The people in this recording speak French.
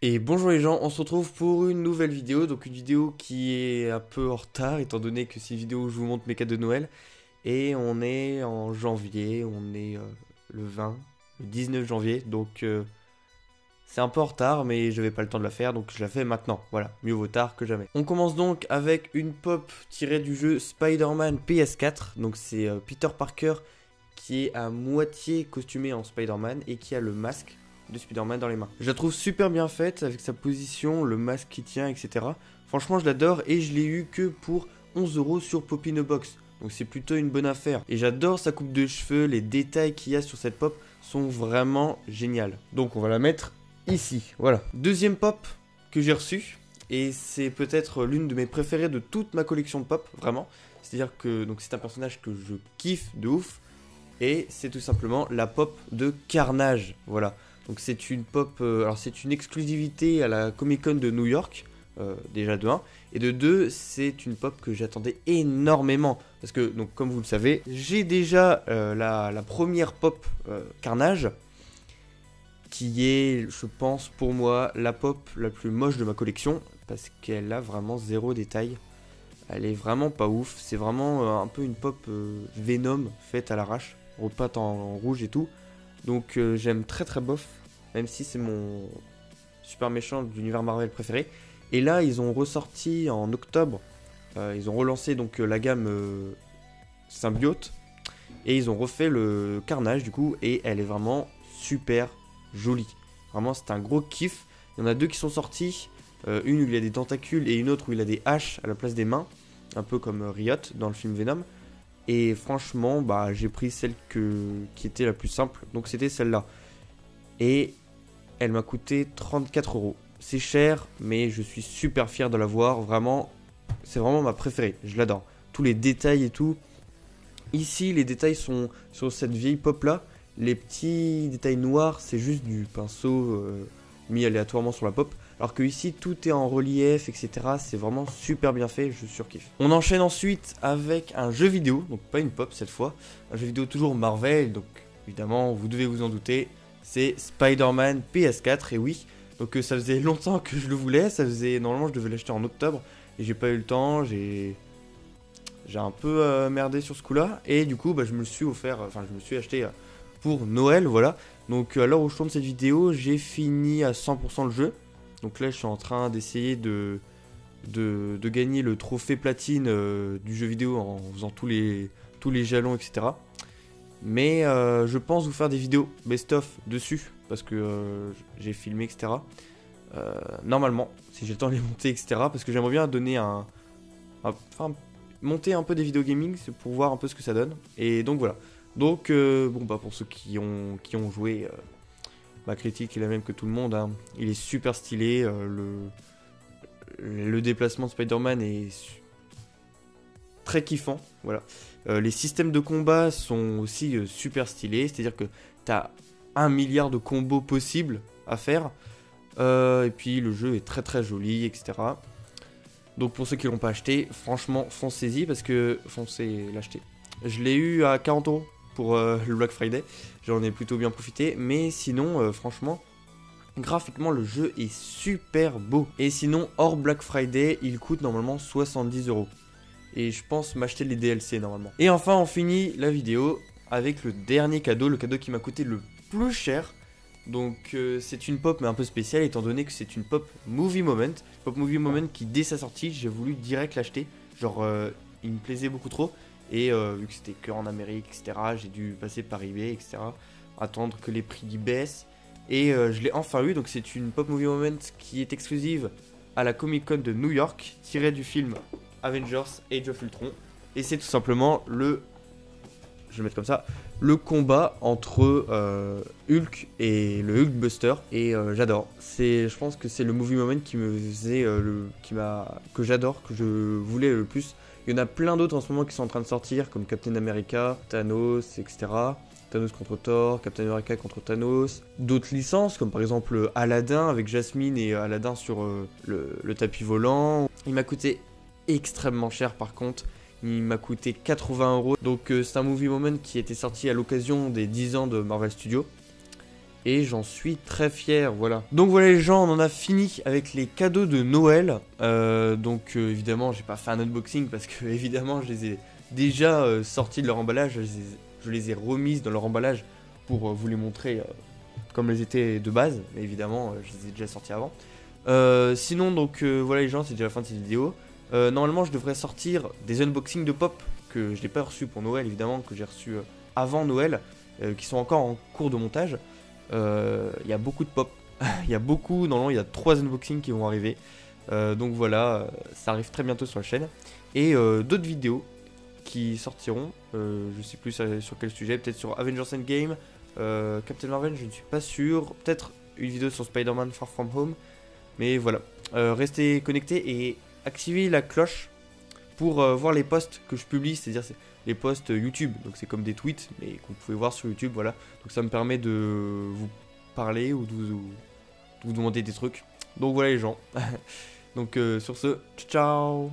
Et bonjour les gens, on se retrouve pour une nouvelle vidéo, donc une vidéo qui est un peu en retard étant donné que c'est une vidéo où je vous montre mes cadeaux de Noël. Et on est en janvier, on est le 20, le 19 janvier, donc c'est un peu en retard mais je n'avais pas le temps de la faire donc je la fais maintenant, voilà, mieux vaut tard que jamais. On commence donc avec une pop tirée du jeu Spider-Man PS4, donc c'est Peter Parker qui est à moitié costumé en Spider-Man et qui a le masque de Spider-Man dans les mains. Je la trouve super bien faite avec sa position, le masque qui tient, etc. Franchement, je l'adore et je l'ai eu que pour 11 € sur Pop in a Box. Donc c'est plutôt une bonne affaire. Et j'adore sa coupe de cheveux, les détails qu'il y a sur cette pop sont vraiment géniaux. Donc on va la mettre ici, voilà. Deuxième pop que j'ai reçue, et c'est peut-être l'une de mes préférées de toute ma collection de pop, vraiment. C'est-à-dire que c'est un personnage que je kiffe de ouf. Et c'est tout simplement la pop de Carnage, voilà. Donc c'est une pop, alors c'est une exclusivité à la Comic Con de New York, déjà de 1. Et de 2, c'est une pop que j'attendais énormément. Parce que, donc, comme vous le savez, j'ai déjà la première pop Carnage, qui est, je pense, pour moi, la pop la plus moche de ma collection. Parce qu'elle a vraiment zéro détail. Elle est vraiment pas ouf. C'est vraiment un peu une pop Venom faite à l'arrache, repeinte en rouge et tout. Donc j'aime très bof, même si c'est mon super méchant de l'univers Marvel préféré. Et là ils ont ressorti en octobre, ils ont relancé donc la gamme symbiote. Et ils ont refait le Carnage du coup, et elle est vraiment super jolie. Vraiment c'est un gros kiff. Il y en a deux qui sont sortis, une où il a des tentacules et une autre où il a des haches à la place des mains. Un peu comme Riot dans le film Venom. Et franchement, bah, j'ai pris celle qui était la plus simple. Donc c'était celle-là. Et elle m'a coûté 34 €. C'est cher, mais je suis super fier de l'avoir. Vraiment, c'est vraiment ma préférée. Je l'adore. Tous les détails et tout. Ici, les détails sont sur cette vieille pop-là. Les petits détails noirs, c'est juste du pinceau mis aléatoirement sur la pop. Alors que ici tout est en relief, etc. C'est vraiment super bien fait, je surkiffe. On enchaîne ensuite avec un jeu vidéo, donc pas une pop cette fois. Un jeu vidéo toujours Marvel, donc évidemment vous devez vous en douter. C'est Spider-Man PS4, et oui. Donc ça faisait longtemps que je le voulais, normalement je devais l'acheter en octobre. Et j'ai pas eu le temps, j'ai un peu merdé sur ce coup là. Et du coup bah, je me suis acheté pour Noël, voilà. Donc à l'heure où je tourne cette vidéo, j'ai fini à 100% le jeu. Donc là je suis en train d'essayer de gagner le trophée platine du jeu vidéo en faisant tous les jalons, etc. Mais je pense vous faire des vidéos best-of dessus, parce que j'ai filmé, etc. Normalement, si j'ai le temps de les monter, etc. Parce que j'aimerais bien donner monter un peu des vidéos gaming pour voir un peu ce que ça donne. Et donc voilà. Donc bon bah pour ceux qui ont joué, ma critique est la même que tout le monde, hein. Il est super stylé, le déplacement de Spider-Man est très kiffant, voilà. Les systèmes de combat sont aussi super stylés, c'est-à-dire que t'as 1 milliard de combos possibles à faire, et puis le jeu est très joli, etc. Donc pour ceux qui l'ont pas acheté, franchement foncez-y, parce que foncez l'acheter. Je l'ai eu à 40 € pour le Black Friday, j'en ai plutôt bien profité, mais sinon franchement graphiquement le jeu est super beau. Et sinon hors Black Friday il coûte normalement 70 €, et je pense m'acheter les DLC normalement. Et enfin on finit la vidéo avec le dernier cadeau, le cadeau qui m'a coûté le plus cher. Donc c'est une pop mais un peu spéciale, étant donné que c'est une pop Movie Moment. Pop Movie Moment qui dès sa sortie j'ai voulu direct l'acheter, genre il me plaisait beaucoup trop. Et vu que c'était que en Amérique, etc., j'ai dû passer par eBay, etc., attendre que les prix baissent. Et je l'ai enfin eu, donc c'est une Pop Movie Moment qui est exclusive à la Comic Con de New York, tirée du film Avengers Age of Ultron. Et c'est tout simplement je vais le mettre comme ça, le combat entre Hulk et le Hulkbuster. Et j'adore. Je pense que c'est le Movie Moment qui me faisait, que j'adore, que je voulais le plus. Il y en a plein d'autres en ce moment qui sont en train de sortir, comme Captain America, Thanos, etc. Thanos contre Thor, Captain America contre Thanos. D'autres licences, comme par exemple Aladdin, avec Jasmine et Aladdin sur le tapis volant. Il m'a coûté extrêmement cher par contre. Il m'a coûté 80 €. Donc c'est un Movie Moment qui était sorti à l'occasion des 10 ans de Marvel Studios. et j'en suis très fier, voilà. Donc voilà les gens, on en a fini avec les cadeaux de Noël. Évidemment, j'ai pas fait un unboxing parce que évidemment, je les ai déjà sortis de leur emballage. Je les ai remises dans leur emballage pour vous les montrer comme elles étaient de base. Mais évidemment, je les ai déjà sortis avant. Sinon, voilà les gens, c'est déjà la fin de cette vidéo. Normalement, je devrais sortir des unboxings de pop que je n'ai pas reçu pour Noël, évidemment, que j'ai reçu avant Noël, qui sont encore en cours de montage. Il y a beaucoup de pop. Il y a beaucoup, normalement, il y a 3 unboxings qui vont arriver. Donc voilà, ça arrive très bientôt sur la chaîne. Et d'autres vidéos qui sortiront, je sais plus sur quel sujet, peut-être sur Avengers Endgame, Captain Marvel, je ne suis pas sûr, peut-être une vidéo sur Spider-Man Far From Home, mais voilà, restez connectés et activez la cloche pour voir les posts que je publie, c'est-à-dire les posts YouTube, donc c'est comme des tweets, mais que vous pouvez voir sur YouTube, voilà, donc ça me permet de vous parler ou de vous demander des trucs, donc voilà les gens, donc sur ce, ciao.